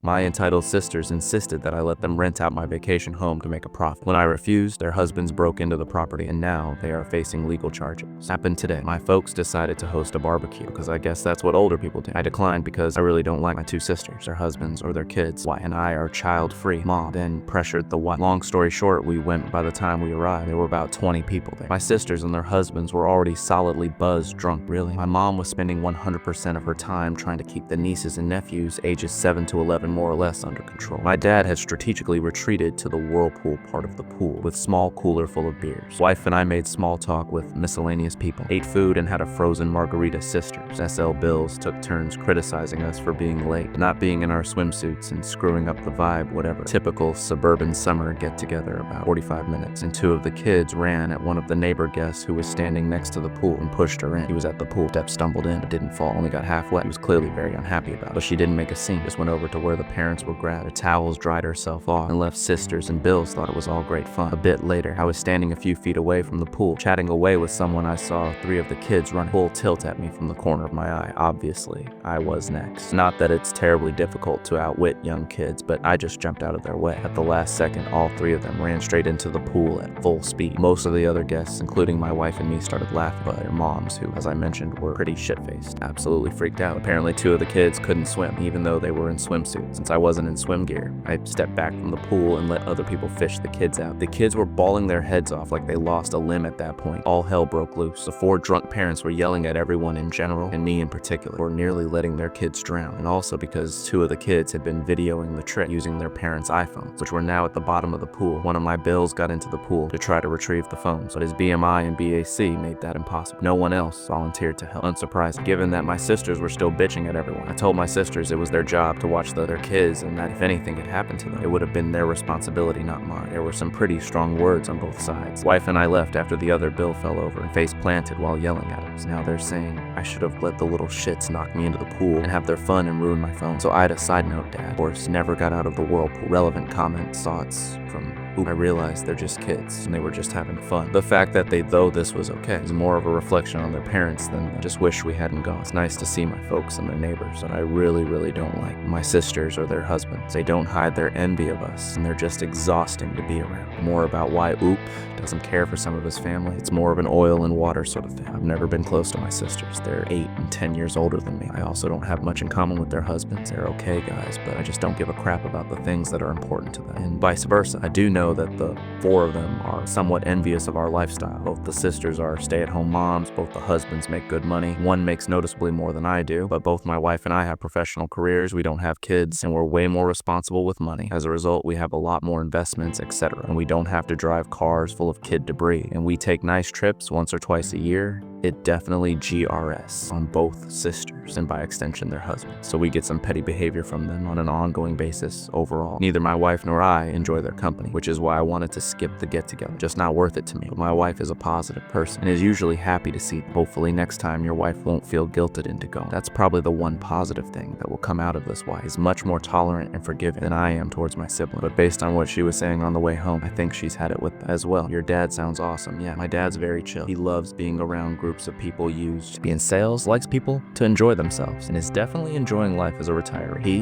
My entitled sisters insisted that I let them rent out my vacation home to make a profit. When I refused, their husbands broke into the property and now they are facing legal charges. Happened today. My folks decided to host a barbecue because I guess that's what older people do. I declined because I really don't like my two sisters, their husbands, or their kids. Why? And I are child-free. Mom then pressured the wife. Long story short, we went. By the time we arrived, there were about 20 people there. My sisters and their husbands were already solidly buzzed drunk. Really? My mom was spending 100% of her time trying to keep the nieces and nephews ages 7 to 11 more or less under control. My dad had strategically retreated to the whirlpool part of the pool with small cooler full of beers. Wife and I made small talk with miscellaneous people, ate food and had a frozen margarita. Sisters, SL Bills, took turns criticizing us for being late, not being in our swimsuits and screwing up the vibe, whatever. Typical suburban summer get together. About 45 minutes and two of the kids ran at one of the neighbor guests who was standing next to the pool and pushed her in. He was at the pool, Step stumbled in but didn't fall, only got half wet. He was clearly very unhappy about it, but she didn't make a scene, just went over to where the parents were grabbed her towels, dried herself off, and left. Sisters and Bills thought it was all great fun. A bit later, I was standing a few feet away from the pool, chatting away with someone. I saw three of the kids run full tilt at me from the corner of my eye. Obviously, I was next. Not that it's terribly difficult to outwit young kids, but I just jumped out of their way. At the last second, all three of them ran straight into the pool at full speed. Most of the other guests, including my wife and me, started laughing, but their moms, who, as I mentioned, were pretty shit-faced, absolutely freaked out. Apparently, two of the kids couldn't swim, even though they were in swimsuits. Since I wasn't in swim gear, I stepped back from the pool and let other people fish the kids out. The kids were bawling their heads off like they lost a limb at that point. All hell broke loose. The four drunk parents were yelling at everyone in general, and me in particular, for nearly letting their kids drown, and also because two of the kids had been videoing the trick using their parents' iPhones, which were now at the bottom of the pool. One of my Bills got into the pool to try to retrieve the phones, but his BMI and BAC made that impossible. No one else volunteered to help. Unsurprising, given that my sisters were still bitching at everyone. I told my sisters it was their job to watch their kids, and that if anything had happened to them, it would have been their responsibility, not mine. There were some pretty strong words on both sides. Wife and I left after the other Bill fell over and face planted while yelling at us. Now they're saying I should have let the little shits knock me into the pool and have their fun and ruin my phone. So I had a side note, Dad. Of course, never got out of the whirlpool. Relevant comments, thoughts from I realized they're just kids and they were just having fun. The fact that they thought this was okay is more of a reflection on their parents than I just wish we hadn't gone. It's nice to see my folks and their neighbors that I really don't like. My sisters or their husbands. They don't hide their envy of us and they're just exhausting to be around. More about why Oop doesn't care for some of his family. It's more of an oil and water sort of thing. I've never been close to my sisters. They're 8 and 10 years older than me. I also don't have much in common with their husbands. They're okay guys, but I just don't give a crap about the things that are important to them. And vice versa. I do know that the four of them are somewhat envious of our lifestyle. Both the sisters are stay-at-home moms, both the husbands make good money. One makes noticeably more than I do, but both my wife and I have professional careers, we don't have kids, and we're way more responsible with money. As a result, we have a lot more investments, etc. And we don't have to drive cars full of kid debris. And we take nice trips once or twice a year. It definitely GRS on both sisters and by extension their husbands. So we get some petty behavior from them on an ongoing basis overall. Neither my wife nor I enjoy their company, which is why I wanted to skip the get-together. Just not worth it to me. But my wife is a positive person and is usually happy to see them. Hopefully next time your wife won't feel guilted into going. That's probably the one positive thing that will come out of this wife. Is much more tolerant and forgiving than I am towards my sibling. But based on what she was saying on the way home, I think she's had it with them as well. Your dad sounds awesome. Yeah, my dad's very chill. He loves being around groups of people used to be in sales, likes people to enjoy themselves, and is definitely enjoying life as a retiree. He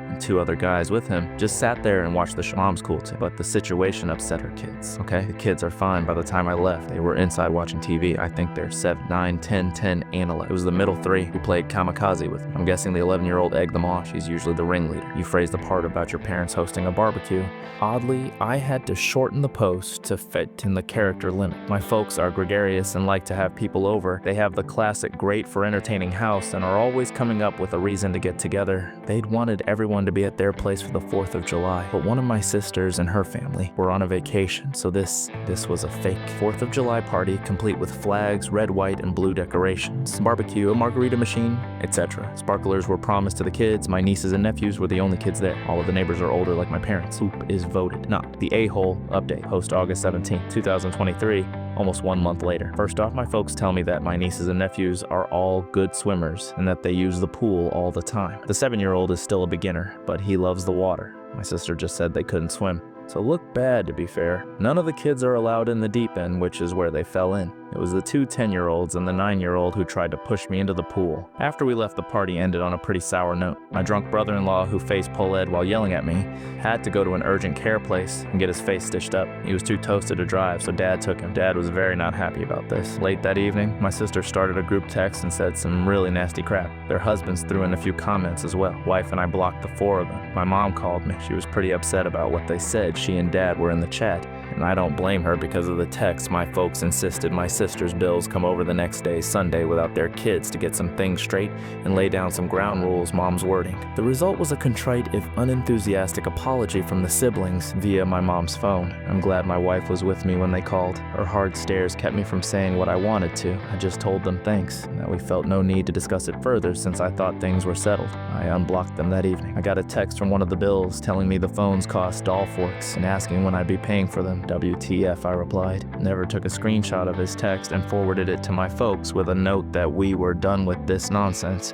and two other guys with him just sat there and watched the show. Mom's cool too, but the situation upset her kids, okay? The kids are fine. By the time I left, they were inside watching TV. I think they're 7, 9, 10, 10, and 11. It was the middle three who played kamikaze with me. I'm guessing the 11-year-old egged them on. She's usually the ringleader. You phrased the part about your parents hosting a barbecue. Oddly, I had to shorten the post to fit in the character limit. My folks are gregarious and like to have people over. They have the classic great for entertaining house and are always coming up with a reason to get together. They'd wanted everyone to be at their place for the 4th of July, but one of my sisters and her family were on a vacation, so this was a fake 4th of July party complete with flags, red, white, and blue decorations, barbecue, a margarita machine, etc. Sparklers were promised to the kids. My nieces and nephews were the only kids there. All of the neighbors are older like my parents. Oop is voted not. The A-hole update, post August 17, 2023. Almost 1 month later. First off, my folks tell me that my nieces and nephews are all good swimmers and that they use the pool all the time. The 7-year-old is still a beginner, but he loves the water. My sister just said they couldn't swim. So look bad, to be fair. None of the kids are allowed in the deep end, which is where they fell in. It was the two 10-year-olds and the 9-year-old who tried to push me into the pool. After we left, the party ended on a pretty sour note. My drunk brother-in-law, who faced Paulette while yelling at me, had to go to an urgent care place and get his face stitched up. He was too toasted to drive, so Dad took him. Dad was very not happy about this. Late that evening, my sister started a group text and said some really nasty crap. Their husbands threw in a few comments as well. Wife and I blocked the 4 of them. My mom called me. She was pretty upset about what they said. She and Dad were in the chat, and I don't blame her because of the text. My folks insisted my sister's bills come over the next day, Sunday, without their kids to get some things straight and lay down some ground rules, Mom's wording. The result was a contrite, if unenthusiastic, apology from the siblings via my mom's phone. I'm glad my wife was with me when they called. Her hard stares kept me from saying what I wanted to. I just told them thanks, and that we felt no need to discuss it further since I thought things were settled. I unblocked them that evening. I got a text from one of the bills telling me the phones cost doll forks and asking when I'd be paying for them. WTF, I replied. Never took a screenshot of his text and forwarded it to my folks with a note that we were done with this nonsense.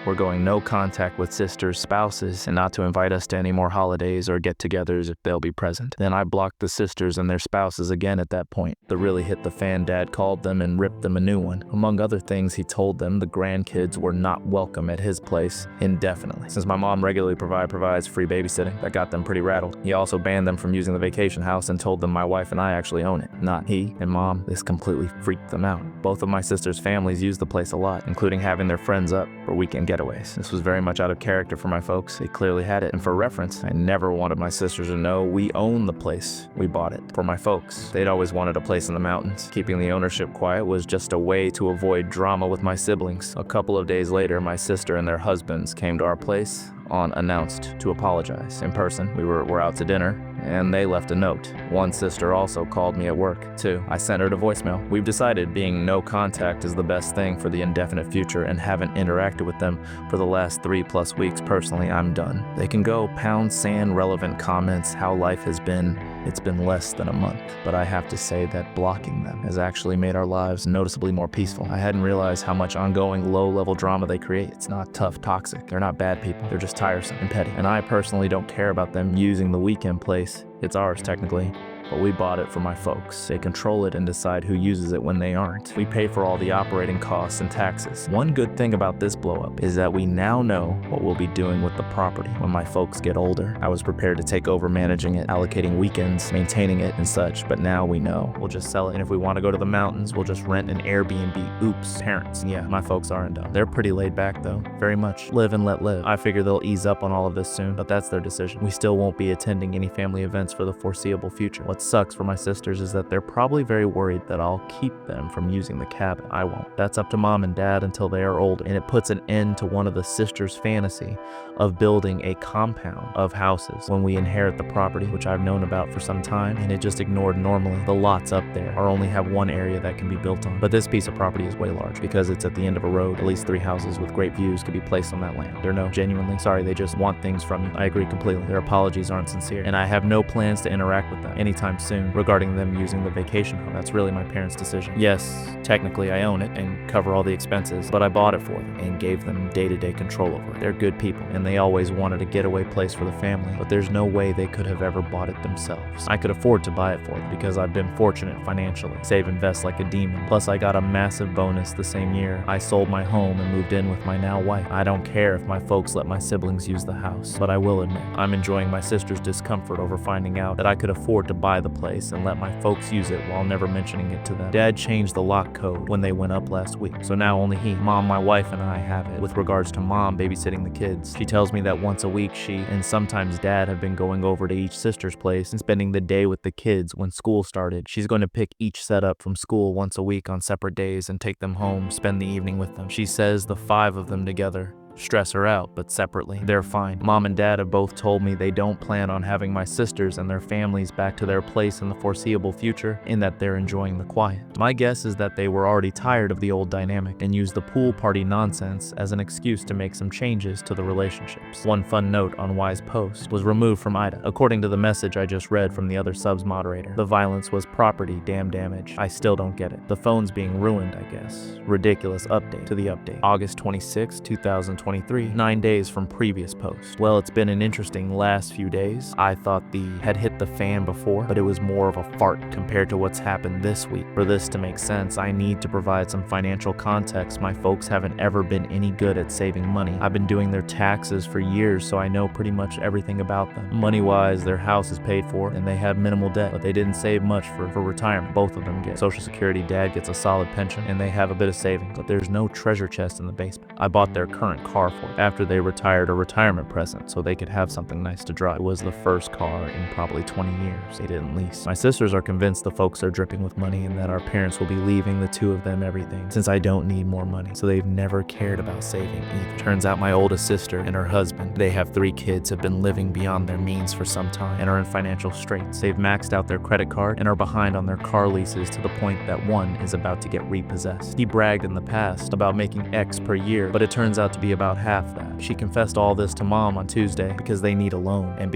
We're going no contact with sisters' spouses and not to invite us to any more holidays or get-togethers if they'll be present. Then I blocked the sisters and their spouses again at that point. The really hit the fan, Dad called them and ripped them a new one. Among other things, he told them the grandkids were not welcome at his place indefinitely. Since my mom regularly provides free babysitting, that got them pretty rattled. He also banned them from using the vacation house and told them my wife and I actually own it, not he and Mom. This completely freaked them out. Both of my sisters' families used the place a lot, including having their friends up for weekend getaways. This was very much out of character for my folks. They clearly had it, and for reference, I never wanted my sisters to know we own the place. We bought it. For my folks, they'd always wanted a place in the mountains. Keeping the ownership quiet was just a way to avoid drama with my siblings. A couple of days later, my sister and their husbands came to our place unannounced to apologize. In person, we were out to dinner, and they left a note. One sister also called me at work, too. I sent her to voicemail. We've decided being no contact is the best thing for the indefinite future and haven't interacted with them for the last 3+ weeks. Personally, I'm done. They can go #, relevant comments, how life has been. It's been less than a month, but I have to say that blocking them has actually made our lives noticeably more peaceful. I hadn't realized how much ongoing low-level drama they create. It's not tough, toxic. They're not bad people. They're just tiresome and petty. And I personally don't care about them using the weekend place. It's ours, technically. But we bought it for my folks. They control it and decide who uses it when they aren't. We pay for all the operating costs and taxes. One good thing about this blow-up is that we now know what we'll be doing with the property when my folks get older. I was prepared to take over managing it, allocating weekends, maintaining it, and such, but now we know. We'll just sell it, and if we want to go to the mountains, we'll just rent an Airbnb. Oops, parents. Yeah, my folks aren't dumb. They're pretty laid back, though. Very much. Live and let live. I figure they'll ease up on all of this soon, but that's their decision. We still won't be attending any family events for the foreseeable future. What sucks for my sisters is that they're probably very worried that I'll keep them from using the cabin. I won't. That's up to Mom and Dad until they are older, and it puts an end to one of the sisters' fantasy of building a compound of houses when we inherit the property, which I've known about for some time, and it just ignored normally. The lots up there are only have one area that can be built on, but this piece of property is way large because it's at the end of a road. At least 3 houses with great views could be placed on that land. They're no, genuinely sorry, they just want things from you. I agree completely. Their apologies aren't sincere, and I have no plans to interact with them anytime soon regarding them using the vacation home. That's really my parents' decision. Yes, technically I own it and cover all the expenses, but I bought it for them and gave them day-to-day control over it. They're good people, and they always wanted a getaway place for the family, but there's no way they could have ever bought it themselves. I could afford to buy it for them because I've been fortunate financially. Save, invest like a demon. Plus, I got a massive bonus the same year. I sold my home and moved in with my now wife. I don't care if my folks let my siblings use the house, but I will admit, I'm enjoying my sister's discomfort over finding out that I could afford to buy the place and let my folks use it while never mentioning it to them. Dad changed the lock code when they went up last week, so now only he, Mom, my wife, and I have it. With regards to Mom babysitting the kids, she tells me that once a week she and sometimes Dad have been going over to each sister's place and spending the day with the kids when school started. She's going to pick each set up from school once a week on separate days and take them home, spend the evening with them. She says the 5 of them together stress her out, but separately, they're fine. Mom and Dad have both told me they don't plan on having my sisters and their families back to their place in the foreseeable future, in that they're enjoying the quiet. My guess is that they were already tired of the old dynamic and used the pool party nonsense as an excuse to make some changes to the relationships. One fun note on Y's post was removed from Ida. According to the message I just read from the other subs moderator, the violence was property damage. I still don't get it. The phone's being ruined, I guess. Ridiculous update to the update. August 26, 2020. 2023, 9 days from previous post. Well, it's been an interesting last few days. I thought the had hit the fan before, but it was more of a fart compared to what's happened this week. For this to make sense, I need to provide some financial context. My folks haven't ever been any good at saving money. I've been doing their taxes for years, so I know pretty much everything about them. Money-wise, their house is paid for, and they have minimal debt, but they didn't save much for retirement. Both of them get Social Security. Dad gets a solid pension, and they have a bit of savings, but there's no treasure chest in the basement. I bought their current car for it after they retired, a retirement present, so they could have something nice to drive. It was the first car in probably 20 years they didn't lease. My sisters are convinced the folks are dripping with money and that our parents will be leaving the two of them everything, since I don't need more money, so they've never cared about saving either. Turns out my oldest sister and her husband, they have 3 kids, have been living beyond their means for some time and are in financial straits. They've maxed out their credit card and are behind on their car leases to the point that one is about to get repossessed. He bragged in the past about making X per year, but it turns out to be about half that. She confessed all this to Mom on Tuesday because they need a loan, and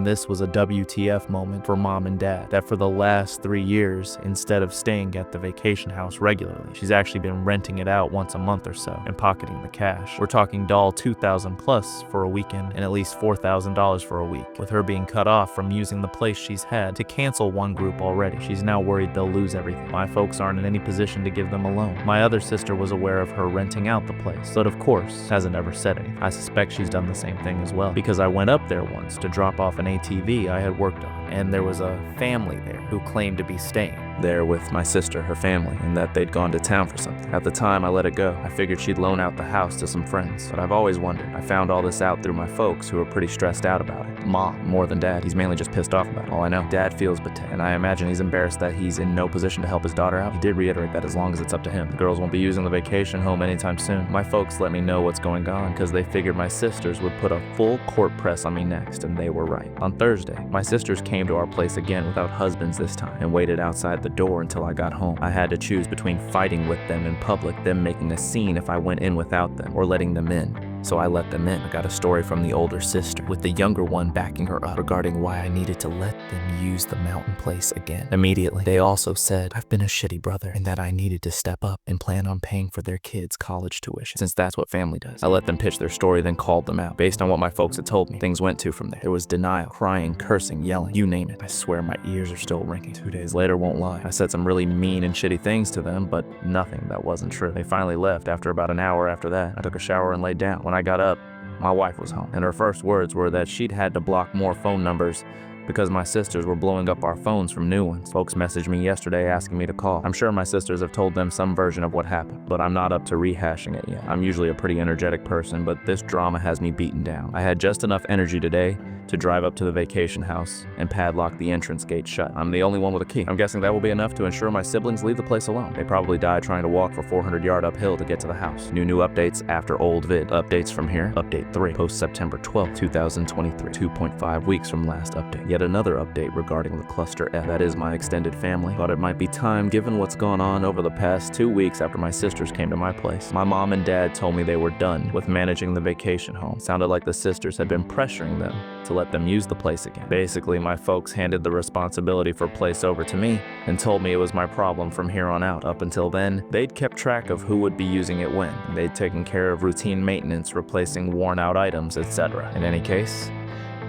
this was a WTF moment for Mom and Dad, that for the last 3 years, instead of staying at the vacation house regularly, she's actually been renting it out once a month or so and pocketing the cash. We're talking doll $2,000 plus for a weekend and at least $4,000 for a week. With her being cut off from using the place she's had to cancel one group already, she's now worried they'll lose everything. My folks aren't in any position to give them a loan. My other sister was aware of her renting out the place, but of course hasn't ever said anything. I suspect she's done the same thing as well, because I went up there once to drop off an ATV I had worked on, and there was a family there who claimed to be staying there with my sister, her family, and that they'd gone to town for something. At the time, I let it go. I figured she'd loan out the house to some friends, but I've always wondered. I found all this out through my folks, who are pretty stressed out about it. Mom, more than Dad. He's mainly just pissed off about it. All I know, Dad feels betrayed, and I imagine he's embarrassed that he's in no position to help his daughter out. He did reiterate that as long as it's up to him. The girls won't be using the vacation home anytime soon. My folks let me know what's going on because they figured my sisters would put a full court press on me next, and they were right. On Thursday, my sisters came to our place again without husbands this time and waited outside the door until I got home. I had to choose between fighting with them in public, them making a scene if I went in without them, or letting them in. So I let them in. I got a story from the older sister, with the younger one backing her up regarding why I needed to let them use the mountain place again. Immediately, they also said I've been a shitty brother and that I needed to step up and plan on paying for their kids' college tuition, since that's what family does. I let them pitch their story, then called them out. Based on what my folks had told me, things went to from there. There was denial, crying, cursing, yelling, you name it. I swear my ears are still ringing. 2 days later, won't lie, I said some really mean and shitty things to them, but nothing that wasn't true. They finally left after about an hour after that. I took a shower and laid down. When I got up, my wife was home, and her first words were that she'd had to block more phone numbers because my sisters were blowing up our phones from new ones. Folks messaged me yesterday asking me to call. I'm sure my sisters have told them some version of what happened, but I'm not up to rehashing it yet. I'm usually a pretty energetic person, but this drama has me beaten down. I had just enough energy today to drive up to the vacation house and padlock the entrance gate shut. I'm the only one with a key. I'm guessing that will be enough to ensure my siblings leave the place alone. They probably died trying to walk for 400 yards uphill to get to the house. New updates after old vid. Updates from here. Update 3. Post September 12, 2023. 2.5 weeks from last update. Yet another update regarding the Cluster F. That is my extended family. Thought it might be time given what's gone on over the past 2 weeks after my sisters came to my place. My mom and dad told me they were done with managing the vacation home. Sounded like the sisters had been pressuring them to let them use the place again. Basically, my folks handed the responsibility for place over to me and told me it was my problem from here on out. Up until then, they'd kept track of who would be using it when. They'd taken care of routine maintenance, replacing worn out items, etc. In any case,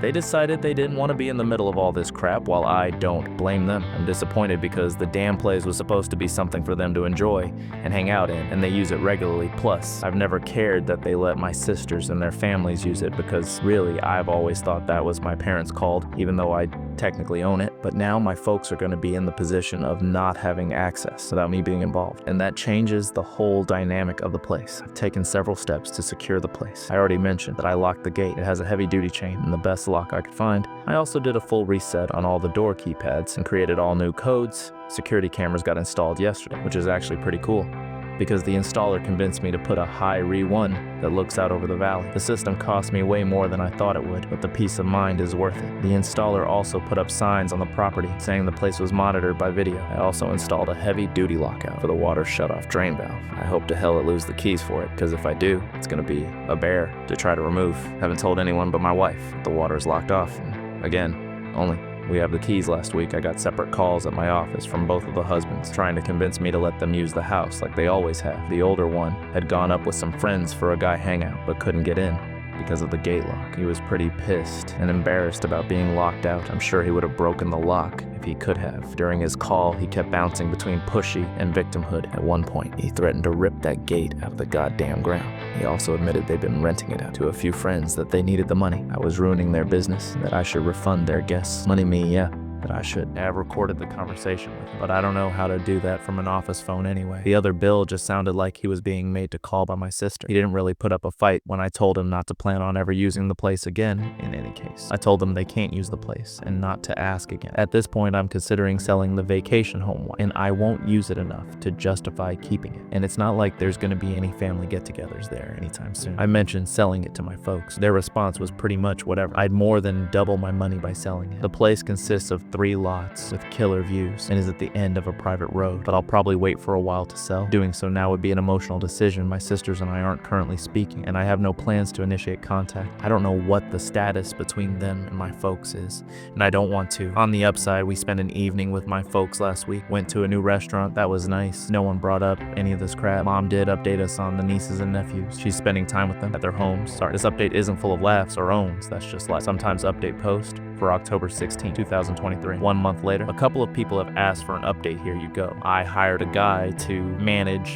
they decided they didn't want to be in the middle of all this crap. While I don't blame them, I'm disappointed because the damn place was supposed to be something for them to enjoy and hang out in, and they use it regularly. Plus, I've never cared that they let my sisters and their families use it, because really, I've always thought that was my parents' called, even though I technically own it. But now my folks are going to be in the position of not having access without me being involved, and that changes the whole dynamic of the place. I've taken several steps to secure the place. I already mentioned that I locked the gate. It has a heavy-duty chain and the best lock I could find. I also did a full reset on all the door keypads and created all new codes. Security cameras got installed yesterday, which is actually pretty cool, because the installer convinced me to put a high RE1 that looks out over the valley. The system cost me way more than I thought it would, but the peace of mind is worth it. The installer also put up signs on the property saying the place was monitored by video. I also installed a heavy-duty lockout for the water shut-off drain valve. I hope to hell it lose the keys for it, because if I do, it's gonna be a bear to try to remove. Haven't told anyone but my wife. The water is locked off, and again, only We have the keys. Last week I got separate calls at my office from both of the husbands trying to convince me to let them use the house like they always have. The older one had gone up with some friends for a guy hangout but couldn't get in because of the gate lock. He was pretty pissed and embarrassed about being locked out. I'm sure he would have broken the lock if he could have. During his call, he kept bouncing between pushy and victimhood. At one point, he threatened to rip that gate out of the goddamn ground. He also admitted they'd been renting it out to a few friends, that they needed the money. I was ruining their business, that I should refund their guests. Money me, yeah. That I should have recorded the conversation with him, but I don't know how to do that from an office phone anyway. The other Bill just sounded like he was being made to call by my sister. He didn't really put up a fight when I told him not to plan on ever using the place again in any case. I told them they can't use the place and not to ask again. At this point, I'm considering selling the vacation home one, and I won't use it enough to justify keeping it. And it's not like there's gonna be any family get-togethers there anytime soon. I mentioned selling it to my folks. Their response was pretty much whatever. I'd more than double my money by selling it. The place consists of 3 lots with killer views and is at the end of a private road, but I'll probably wait for a while to sell. Doing so now would be an emotional decision. My sisters and I aren't currently speaking, and I have no plans to initiate contact. I don't know what the status between them and my folks is, and I don't want to. On the upside, we spent an evening with my folks last week, went to a new restaurant. That was nice. No one brought up any of this crap. Mom did update us on the nieces and nephews. She's spending time with them at their homes. Sorry, this update isn't full of laughs or owns. That's just like sometimes update post for October 16, 2023. 1 month later, a couple of people have asked for an update. Here you go. I hired a guy to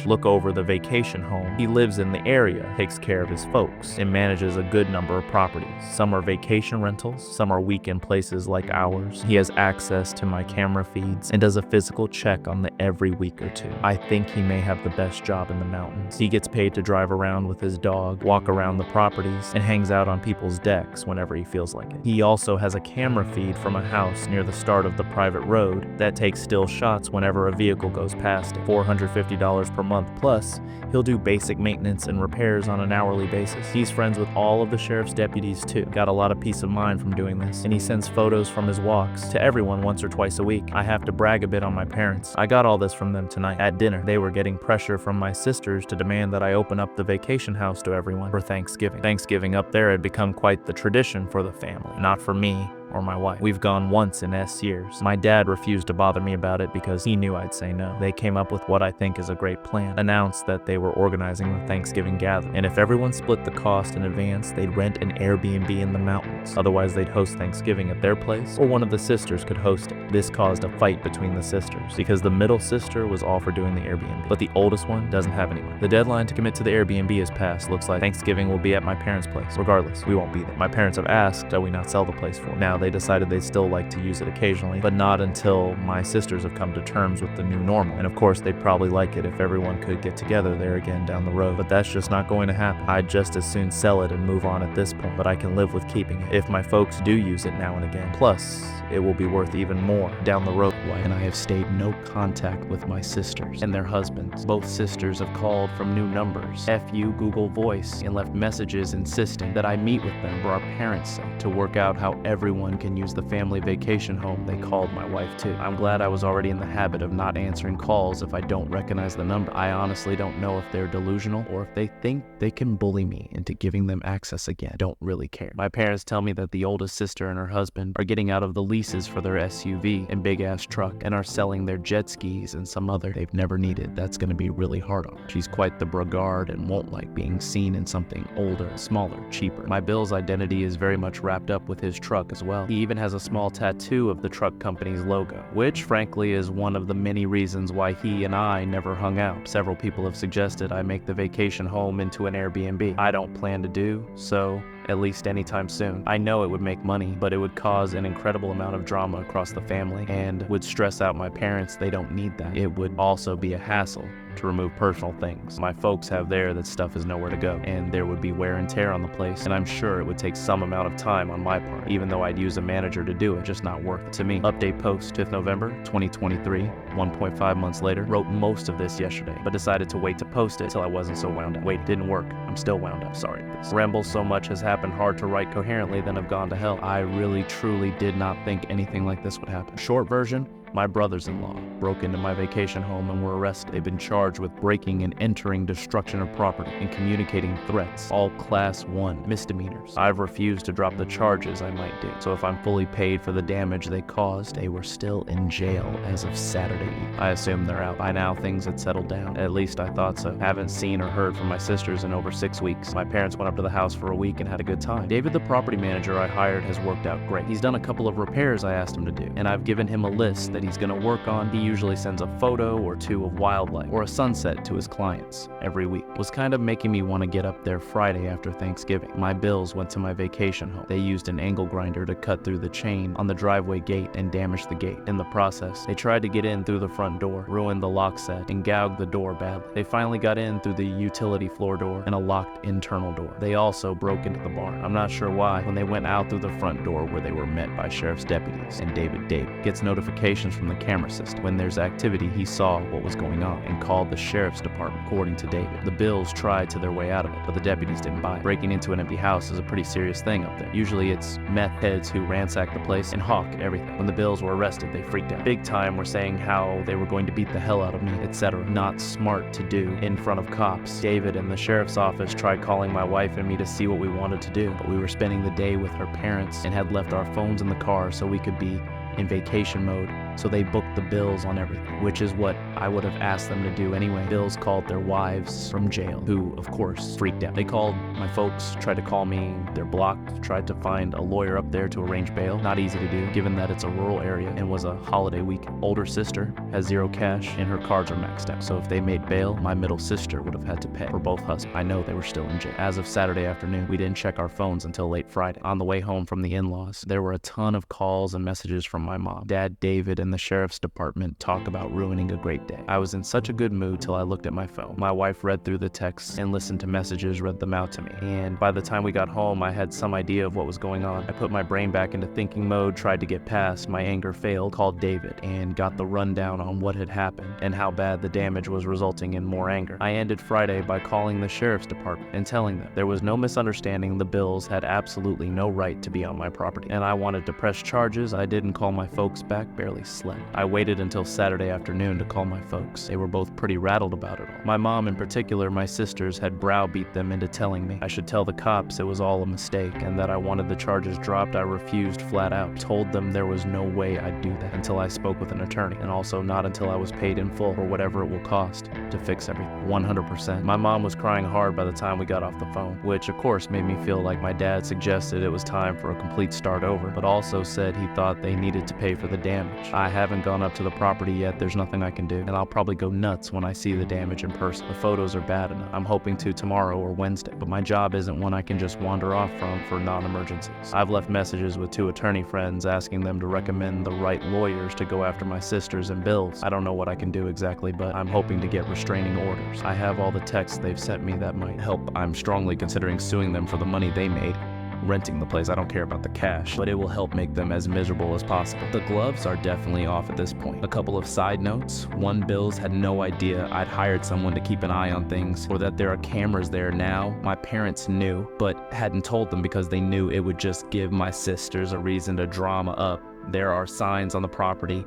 look over the vacation home. He lives in the area, takes care of his folks, and manages a good number of properties. Some are vacation rentals, some are weekend places like ours. He has access to my camera feeds and does a physical check on them every week or two. I think he may have the best job in the mountains. He gets paid to drive around with his dog, walk around the properties, and hangs out on people's decks whenever he feels like it. He also has a camera feed from a house near the start of the private road that takes still shots whenever a vehicle goes past it. $450 per month, plus he'll do basic maintenance and repairs on an hourly basis. He's friends with all of the sheriff's deputies too. Got a lot of peace of mind from doing this, and he sends photos from his walks to everyone once or twice a week. I have to brag a bit on my parents. I got all this from them tonight at dinner. They were getting pressure from my sisters to demand that I open up the vacation house to everyone for Thanksgiving. Thanksgiving up there had become quite the tradition for the family, not for me or my wife. We've gone once in years. My dad refused to bother me about it because he knew I'd say no. They came up with what I think is a great plan. Announced that they were organizing a Thanksgiving gathering, and if everyone split the cost in advance, they'd rent an Airbnb in the mountains. Otherwise, they'd host Thanksgiving at their place, or one of the sisters could host it. This caused a fight between the sisters because the middle sister was all for doing the Airbnb, but the oldest one doesn't have any money. The deadline to commit to the Airbnb is passed. Looks like Thanksgiving will be at my parents' place. Regardless, we won't be there. My parents have asked that we not sell the place for. Now they decided they'd still like to use it occasionally, but not until my sisters have come to terms with the new normal. And of course, they'd probably like it if everyone could get together there again down the road, but that's just not going to happen. I'd just as soon sell it and move on at this point, but I can live with keeping it if my folks do use it now and again. Plus, it will be worth even more down the road. And I have stayed no contact with my sisters and their husbands. Both sisters have called from new numbers, FU Google Voice, and left messages insisting that I meet with them for our parents' sake to work out how everyone can use the family vacation home they called my wife to. I'm glad I was already in the habit of not answering calls if I don't recognize the number. I honestly don't know if they're delusional or if they think they can bully me into giving them access again. Don't really care. My parents tell me that the oldest sister and her husband are getting out of the leases for their SUV and big ass truck and are selling their jet skis and some other they've never needed. That's gonna be really hard on her. She's quite the bragard and won't like being seen in something older, smaller, cheaper. My Bill's identity is very much wrapped up with his truck as well. He even has a small tattoo of the truck company's logo, which frankly is one of the many reasons why he and I never hung out. Several people have suggested I make the vacation home into an Airbnb. I don't plan to do so, at least anytime soon. I know it would make money, but it would cause an incredible amount of drama across the family and would stress out my parents. They don't need that. It would also be a hassle to remove personal things. My folks have there that stuff is nowhere to go, and there would be wear and tear on the place, and I'm sure it would take some amount of time on my part, even though I'd use a manager to do it, just not worth it to me. Update post 5th November 2023, 1.5 months later. Wrote most of this yesterday, but decided to wait to post it till I wasn't so wound up. Wait, it didn't work. I'm still wound up. Sorry. This ramble so much has happened hard to write coherently, then I've gone to hell. I really truly did not think anything like this would happen. Short version, My brothers-in-law broke into my vacation home and were arrested. They've been charged with breaking and entering, destruction of property, and communicating threats, all Class 1 misdemeanors. I've refused to drop the charges I might do, so if I'm fully paid for the damage they caused, they were still in jail as of Saturday evening. I assume they're out. By now, things had settled down. At least I thought so. Haven't seen or heard from my sisters in over 6 weeks. My parents went up to the house for a week and had a good time. David, the property manager I hired, has worked out great. He's done a couple of repairs I asked him to do, and I've given him a list that he's going to work on. He usually sends a photo or two of wildlife or a sunset to his clients every week. It was kind of making me want to get up there Friday after Thanksgiving. My bills went to my vacation home. They used an angle grinder to cut through the chain on the driveway gate and damage the gate. In the process, they tried to get in through the front door, ruined the lock set, and gouged the door badly. They finally got in through the utility floor door and a locked internal door. They also broke into the barn. I'm not sure why. When they went out through the front door, where they were met by sheriff's deputies, and David gets notifications from the camera system. When there's activity, he saw what was going on and called the sheriff's department. According to David, the Bills tried to their way out of it, but the deputies didn't buy it. Breaking into an empty house is a pretty serious thing up there. Usually it's meth heads who ransack the place and hawk everything. When the Bills were arrested, they freaked out. Big time were saying how they were going to beat the hell out of me, etc. Not smart to do in front of cops. David and the sheriff's office tried calling my wife and me to see what we wanted to do, but we were spending the day with her parents and had left our phones in the car so we could be in vacation mode, so they booked the Bills on everything, which is what I would have asked them to do anyway. Bills called their wives from jail, who, of course, freaked out. They called my folks, tried to call me, they're blocked, tried to find a lawyer up there to arrange bail. Not easy to do, given that it's a rural area and was a holiday weekend. Older sister has zero cash and her cards are maxed out, so if they made bail, my middle sister would have had to pay for both husbands. I know they were still in jail. As of Saturday afternoon, we didn't check our phones until late Friday. On the way home from the in-laws, there were a ton of calls and messages from my mom, Dad, David, and the sheriff's department talk about ruining a great day. I was in such a good mood till I looked at my phone. My wife read through the texts and listened to messages, read them out to me. And by the time we got home, I had some idea of what was going on. I put my brain back into thinking mode, tried to get past my anger, failed, called David, and got the rundown on what had happened and how bad the damage was, resulting in more anger. I ended Friday by calling the sheriff's department and telling them there was no misunderstanding. The Bills had absolutely no right to be on my property, and I wanted to press charges. I didn't call my folks back, barely slept. I waited until Saturday afternoon to call my folks. They were both pretty rattled about it all. My mom in particular, my sisters, had browbeat them into telling me I should tell the cops it was all a mistake and that I wanted the charges dropped. I refused flat out. Told them there was no way I'd do that until I spoke with an attorney, and also not until I was paid in full for whatever it will cost to fix everything. 100%. My mom was crying hard by the time we got off the phone, which of course made me feel like my dad suggested it was time for a complete start over, but also said he thought they needed to pay for the damage. I haven't gone up to the property yet. There's nothing I can do, and I'll probably go nuts when I see the damage in person. The photos are bad enough. I'm hoping to tomorrow or Wednesday, but my job isn't one I can just wander off from for non-emergencies. I've left messages with 2 attorney friends asking them to recommend the right lawyers to go after my sisters and Bills. I don't know what I can do exactly, but I'm hoping to get restraining orders. I have all the texts they've sent me that might help. I'm strongly considering suing them for the money they made renting the place. I don't care about the cash, but it will help make them as miserable as possible. The gloves are definitely off at this point. A couple of side notes. One, Bills had no idea I'd hired someone to keep an eye on things, or that there are cameras there now. My parents knew, but hadn't told them because they knew it would just give my sisters a reason to drama up. There are signs on the property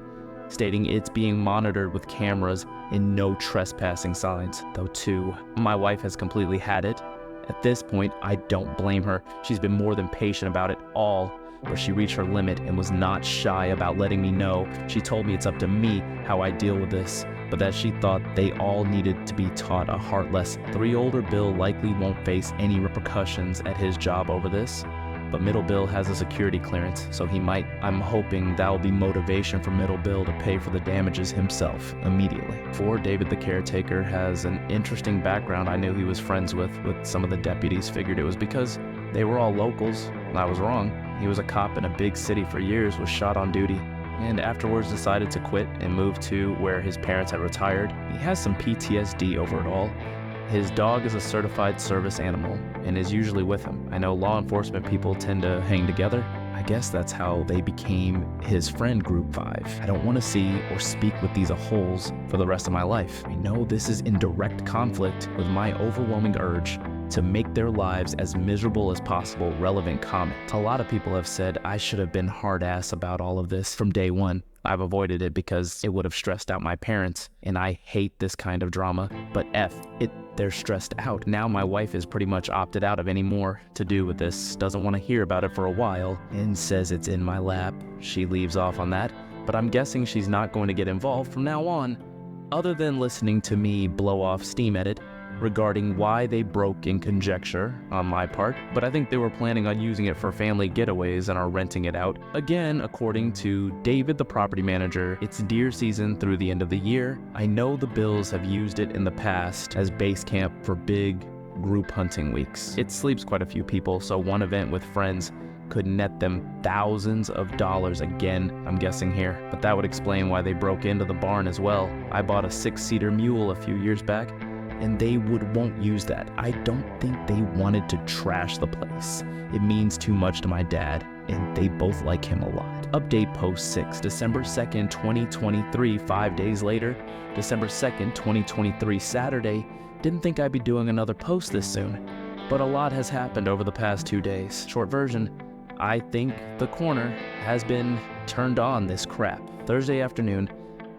stating it's being monitored with cameras and no trespassing signs. Though too, my wife has completely had it. At this point, I don't blame her. She's been more than patient about it all, but she reached her limit and was not shy about letting me know. She told me it's up to me how I deal with this, but that she thought they all needed to be taught a heart lesson. 3 older Bill likely won't face any repercussions at his job over this, but Middle Bill has a security clearance, so he might. I'm hoping that will be motivation for Middle Bill to pay for the damages himself immediately. 4, David the caretaker has an interesting background. I knew he was friends with some of the deputies. Figured it was because they were all locals. I was wrong. He was a cop in a big city for years, was shot on duty, and afterwards decided to quit and move to where his parents had retired. He has some PTSD over it all. His dog is a certified service animal and is usually with him. I know law enforcement people tend to hang together. I guess that's how they became his friend Group 5. I don't want to see or speak with these holes for the rest of my life. I know this is in direct conflict with my overwhelming urge to make their lives as miserable as possible. Relevant comment. A lot of people have said I should have been hard ass about all of this from day one. I've avoided it because it would have stressed out my parents, and I hate this kind of drama, but they're stressed out. Now my wife is pretty much opted out of any more to do with this, doesn't want to hear about it for a while, and says it's in my lap. She leaves off on that, but I'm guessing she's not going to get involved from now on, other than listening to me blow off steam at it regarding why they broke in conjecture on my part, but I think they were planning on using it for family getaways and are renting it out. Again, according to David, the property manager, it's deer season through the end of the year. I know the Bills have used it in the past as base camp for big group hunting weeks. It sleeps quite a few people, so one event with friends could net them thousands of dollars again, I'm guessing here. But that would explain why they broke into the barn as well. I bought a 6-seater mule a few years back, and they won't use that. I don't think they wanted to trash the place. It means too much to my dad, and they both like him a lot. Update post 6, December 2nd, 2023, 5 days later. December 2nd, 2023, Saturday. Didn't think I'd be doing another post this soon, but a lot has happened over the past 2 days. Short version, I think the corner has been turned on this crap. Thursday afternoon,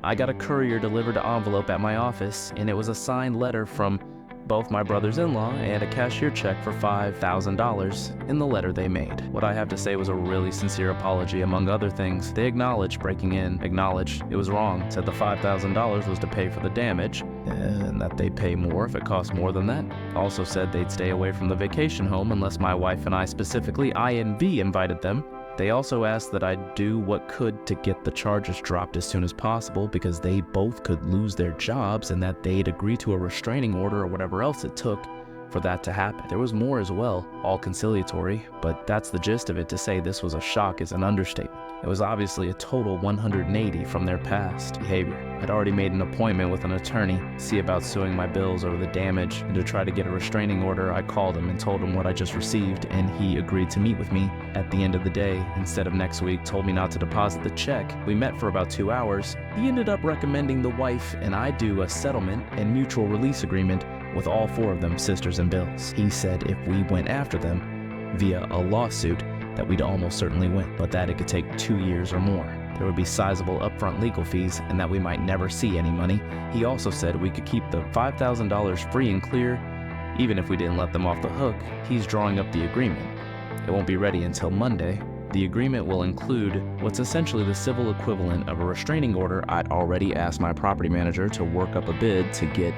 I got a courier delivered an envelope at my office, and it was a signed letter from both my brothers-in-law and a cashier check for $5,000 in the letter they made. What I have to say was a really sincere apology, among other things. They acknowledged breaking in, acknowledged it was wrong, said the $5,000 was to pay for the damage, and that they'd pay more if it cost more than that. Also said they'd stay away from the vacation home unless my wife and I, specifically INV, invited them. They also asked that I do what could to get the charges dropped as soon as possible because they both could lose their jobs, and that they'd agree to a restraining order or whatever else it took for that to happen. There was more as well, all conciliatory, but that's the gist of it. To say this was a shock is an understatement. It was obviously a total 180 from their past behavior. I'd already made an appointment with an attorney, see about suing my Bills over the damage, and to try to get a restraining order, I called him and told him what I just received, and he agreed to meet with me at the end of the day instead of next week, told me not to deposit the check. We met for about 2 hours. He ended up recommending the wife and I do a settlement and mutual release agreement with all 4 of them, sisters and Bills. He said if we went after them via a lawsuit, that we'd almost certainly win, but that it could take 2 years or more. There would be sizable upfront legal fees, and that we might never see any money. He also said we could keep the $5,000 free and clear, even if we didn't let them off the hook. He's drawing up the agreement. It won't be ready until Monday. The agreement will include what's essentially the civil equivalent of a restraining order. I'd already asked my property manager to work up a bid to get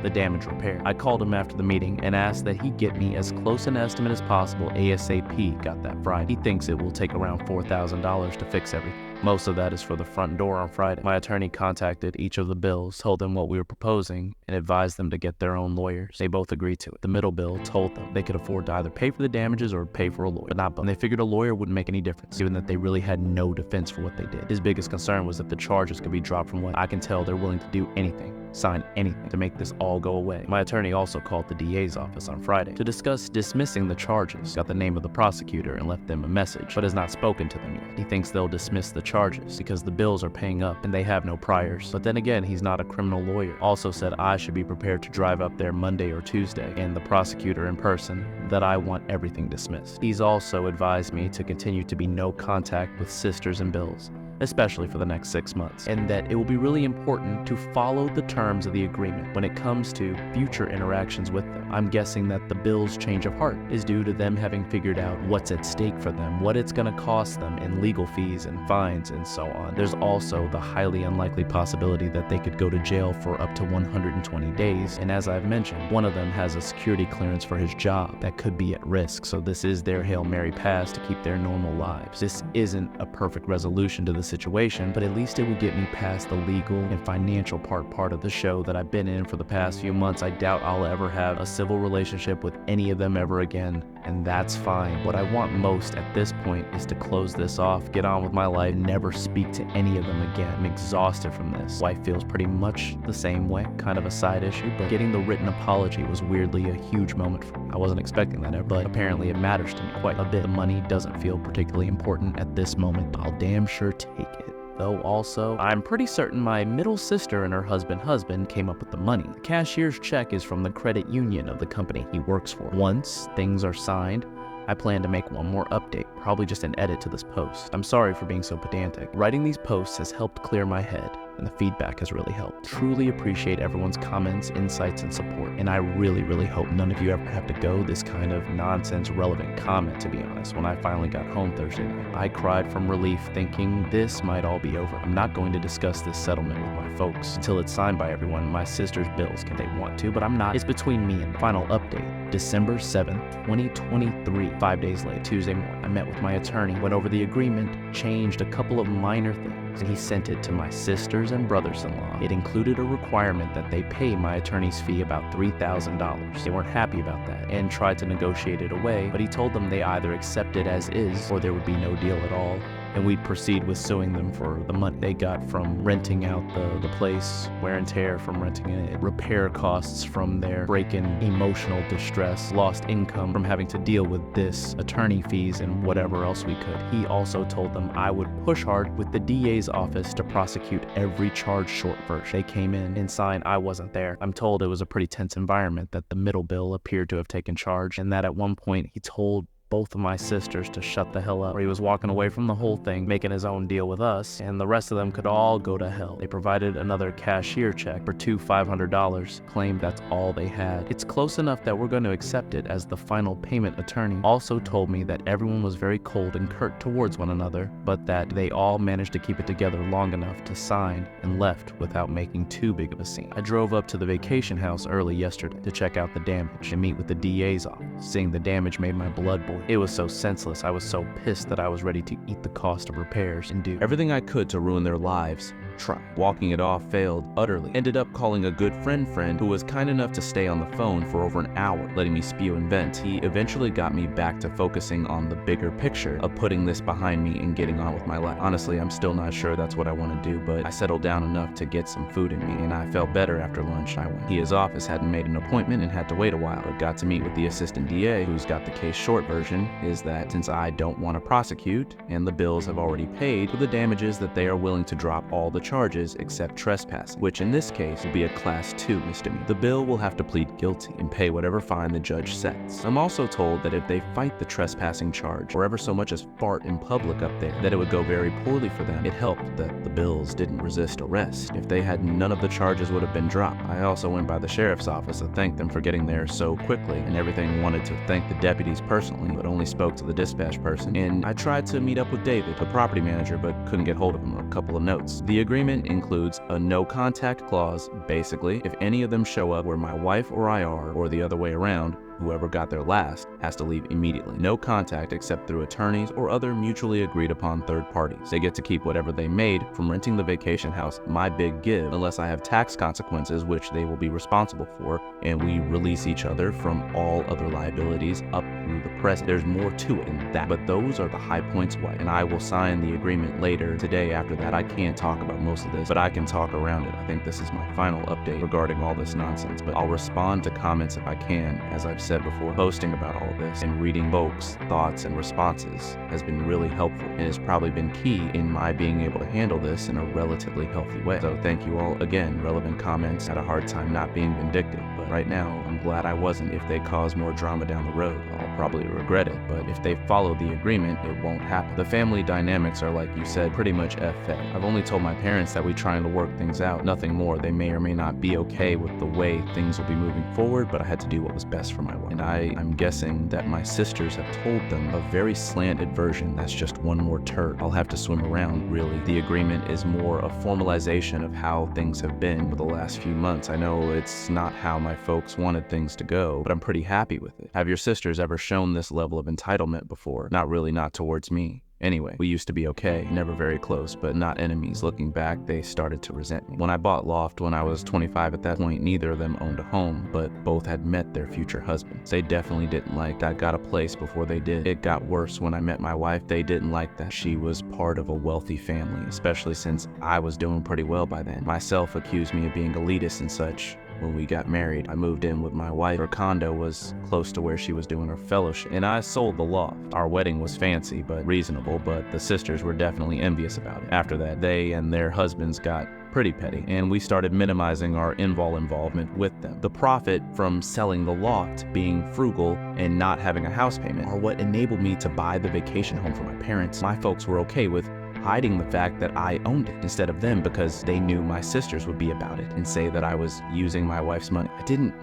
the damage repaired. I called him after the meeting and asked that he get me as close an estimate as possible ASAP. Got that Friday. He thinks it will take around $4,000 to fix everything. Most of that is for the front door on Friday. My attorney contacted each of the Bills, told them what we were proposing, and advised them to get their own lawyers. They both agreed to it. The middle Bill told them they could afford to either pay for the damages or pay for a lawyer, but not both. And they figured a lawyer wouldn't make any difference, given that they really had no defense for what they did. His biggest concern was that the charges could be dropped. From what I can tell, they're willing to do anything, sign anything to make this all go away. My attorney also called the DA's office on Friday to discuss dismissing the charges, got the name of the prosecutor and left them a message, but has not spoken to them yet. He thinks they'll dismiss the charges because the Bills are paying up and they have no priors. But then again, he's not a criminal lawyer. Also said I should be prepared to drive up there Monday or Tuesday and the prosecutor in person, that I want everything dismissed. He's also advised me to continue to be no contact with sisters and Bills, especially for the next 6 months, and that it will be really important to follow the terms of the agreement when it comes to future interactions with them. I'm guessing that the Bills' change of heart is due to them having figured out what's at stake for them, what it's going to cost them in legal fees and fines and so on. There's also the highly unlikely possibility that they could go to jail for up to 120 days, and as I've mentioned, one of them has a security clearance for his job that could be at risk, so this is their Hail Mary pass to keep their normal lives. This isn't a perfect resolution to the situation, but at least it will get me past the legal and financial part of the show that I've been in for the past few months. I doubt I'll ever have a civil relationship with any of them ever again, and that's fine. What I want most at this point is to close this off, get on with my life, never speak to any of them again. I'm exhausted from this. Wife feels pretty much the same way, kind of a side issue, but getting the written apology was weirdly a huge moment for me. I wasn't expecting that ever, but apparently it matters to me quite a bit. The money doesn't feel particularly important at this moment, but I'll damn sure take it. Though also, I'm pretty certain my middle sister and her husband came up with the money. The cashier's check is from the credit union of the company he works for. Once things are signed, I plan to make one more update, probably just an edit to this post. I'm sorry for being so pedantic. Writing these posts has helped clear my head, and the feedback has really helped. Truly appreciate everyone's comments, insights, and support, and I really hope none of you ever have to go this kind of nonsense relevant comment, to be honest. When I finally got home Thursday night, I cried from relief thinking this might all be over. I'm not going to discuss this settlement with my folks until it's signed by everyone. My sister's bills can they want to, but I'm not. It's between me and the final update. December 7th, 2023, 5 days late, Tuesday morning. I met with my attorney, went over the agreement, changed a couple of minor things, and he sent it to my sisters and brothers-in-law. It included a requirement that they pay my attorney's fee about $3,000. They weren't happy about that and tried to negotiate it away, but he told them they either accept it as is or there would be no deal at all, and we'd proceed with suing them for the money they got from renting out the place, wear and tear from renting it, repair costs from their break-in, emotional distress, lost income from having to deal with this, attorney fees, and whatever else we could. He also told them I would push hard with the DA's office to prosecute every charge short version. They came in and signed. I wasn't there. I'm told it was a pretty tense environment, that the middle bill appeared to have taken charge, and that at one point he told both of my sisters to shut the hell up, or he was walking away from the whole thing, making his own deal with us, and the rest of them could all go to hell. They provided another cashier check for two $500, claimed that's all they had. It's close enough that we're going to accept it, as the final payment attorney also told me that everyone was very cold and curt towards one another, but that they all managed to keep it together long enough to sign and left without making too big of a scene. I drove up to the vacation house early yesterday to check out the damage and meet with the DA's office. Seeing the damage made my blood boil. It was so senseless. I was so pissed that I was ready to eat the cost of repairs and do Everything I could to ruin their lives. Tried. Walking it off failed utterly. Ended up calling a good friend who was kind enough to stay on the phone for over an hour, letting me spew and vent. He eventually got me back to focusing on the bigger picture of putting this behind me and getting on with my life. Honestly, I'm still not sure that's what I want to do, but I settled down enough to get some food in me, and I felt better after lunch. I went. His office hadn't made an appointment and had to wait a while, but got to meet with the assistant DA, who's got the case short version, is that since I don't want to prosecute, and the bills have already paid for the damages, that they are willing to drop all the charges except trespassing, which in this case will be a Class 2 misdemeanor. The bill will have to plead guilty and pay whatever fine the judge sets. I'm also told that if they fight the trespassing charge, or ever so much as fart in public up there, that it would go very poorly for them. It helped that the bills didn't resist arrest. If they had, none of the charges would have been dropped. I also went by the sheriff's office to thank them for getting there so quickly, and everything wanted to thank the deputies personally, but only spoke to the dispatch person. And I tried to meet up with David, the property manager, but couldn't get hold of him. A couple of notes. The agreement includes a no contact clause. Basically, if any of them show up where my wife or I are, or the other way around, whoever got there last has to leave immediately. No contact except through attorneys or other mutually agreed upon third parties. They get to keep whatever they made from renting the vacation house, my big give, unless I have tax consequences, which they will be responsible for, and we release each other from all other liabilities up through the present. There's more to it than that, but those are the high points, and I will sign the agreement later today. After that, I can't talk about most of this, but I can talk around it. I think this is my final update regarding all this nonsense, but I'll respond to comments if I can. As I've said before, posting about all this and reading folks' thoughts and responses has been really helpful and has probably been key in my being able to handle this in a relatively healthy way. So thank you all again. Relevant comments. Had a hard time not being vindictive, but right now I'm glad I wasn't. If they cause more drama down the road, I'll probably regret it, but if they follow the agreement, it won't happen. The family dynamics are, like you said, pretty much FA. I've only told my parents that we're trying to work things out, nothing more. They may or may not be okay with the way things will be moving forward, but I had to do what was best for my wife. And I'm guessing that my sisters have told them a very slanted version that's just one more turd I'll have to swim around, really. The agreement is more a formalization of how things have been for the last few months. I know it's not how my folks wanted things to go, but I'm pretty happy with it. Have your sisters ever shown this level of entitlement before? Not really, not towards me. Anyway, we used to be okay, never very close, but not enemies. Looking back, they started to resent me. When I bought Loft when I was 25 at that point, neither of them owned a home, but both had met their future husbands. They definitely didn't like that I got a place before they did. It got worse when I met my wife. They didn't like that she was part of a wealthy family, especially since I was doing pretty well by then. Myself accused me of being elitist and such. When we got married, I moved in with my wife. Her condo was close to where she was doing her fellowship, and I sold the loft. Our wedding was fancy but reasonable, but the sisters were definitely envious about it. After that, they and their husbands got pretty petty, and we started minimizing our involvement with them. The profit from selling the loft, being frugal, and not having a house payment are what enabled me to buy the vacation home for my parents. My folks were okay with hiding the fact that I owned it instead of them because they knew my sisters would be about it and say that I was using my wife's money.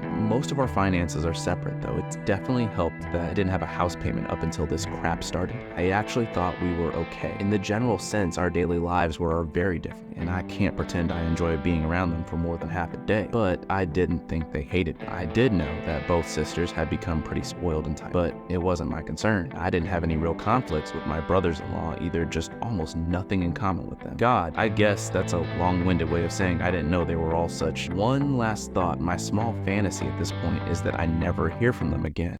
Most of our finances are separate though. It's definitely helped that I didn't have a house payment up until this crap started. I actually thought we were okay. In the general sense, our daily lives were very different, and I can't pretend I enjoy being around them for more than half a day, but I didn't think they hated me. I did know that both sisters had become pretty spoiled and tight, but it wasn't my concern. I didn't have any real conflicts with my brothers-in-law either, just almost nothing in common with them. God, I guess that's a long-winded way of saying I didn't know they were all such. One last thought, my small fantasy at this point is that I never hear from them again.